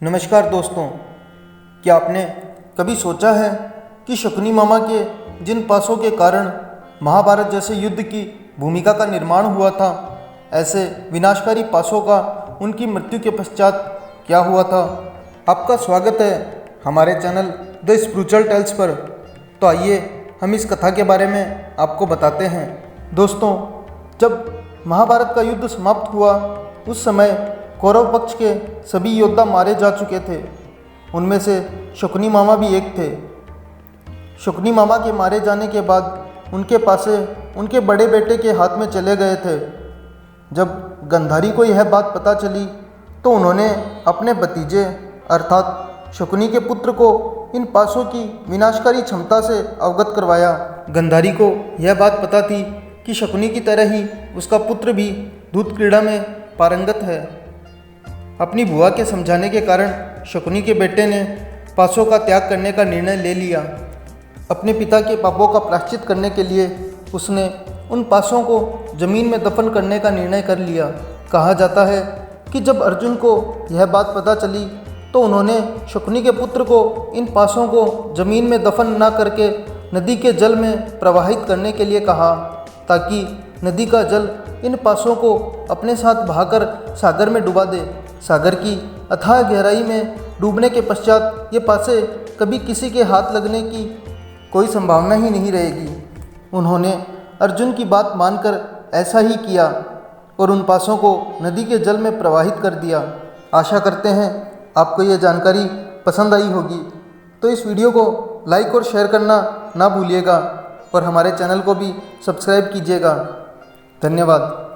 नमस्कार दोस्तों, क्या आपने कभी सोचा है कि शकुनी मामा के जिन पासों के कारण महाभारत जैसे युद्ध की भूमिका का निर्माण हुआ था, ऐसे विनाशकारी पासों का उनकी मृत्यु के पश्चात क्या हुआ था। आपका स्वागत है हमारे चैनल द स्पिरिचुअल टेल्स पर। तो आइए हम इस कथा के बारे में आपको बताते हैं। दोस्तों, जब महाभारत का युद्ध समाप्त हुआ उस समय कौरव पक्ष के सभी योद्धा मारे जा चुके थे। उनमें से शकुनी मामा भी एक थे। शकुनी मामा के मारे जाने के बाद उनके पासे उनके बड़े बेटे के हाथ में चले गए थे। जब गंधारी को यह बात पता चली तो उन्होंने अपने भतीजे अर्थात शकुनी के पुत्र को इन पासों की विनाशकारी क्षमता से अवगत करवाया। गंधारी को यह बात पता थी कि शकुनी की तरह ही उसका पुत्र भी दूत क्रीड़ा में पारंगत है। अपनी बुआ के समझाने के कारण शकुनी के बेटे ने पासों का त्याग करने का निर्णय ले लिया। अपने पिता के पापों का प्रायश्चित करने के लिए उसने उन पासों को जमीन में दफन करने का निर्णय कर लिया। कहा जाता है कि जब अर्जुन को यह बात पता चली तो उन्होंने शकुनी के पुत्र को इन पासों को जमीन में दफन न करके नदी के जल में प्रवाहित करने के लिए कहा, ताकि नदी का जल इन पासों को अपने साथ बहाकर सागर में डुबा दे। सागर की अथाह गहराई में डूबने के पश्चात ये पासे कभी किसी के हाथ लगने की कोई संभावना ही नहीं रहेगी। उन्होंने अर्जुन की बात मानकर ऐसा ही किया और उन पासों को नदी के जल में प्रवाहित कर दिया। आशा करते हैं आपको ये जानकारी पसंद आई होगी। तो इस वीडियो को लाइक और शेयर करना ना भूलिएगा और हमारे चैनल को भी सब्सक्राइब कीजिएगा। धन्यवाद।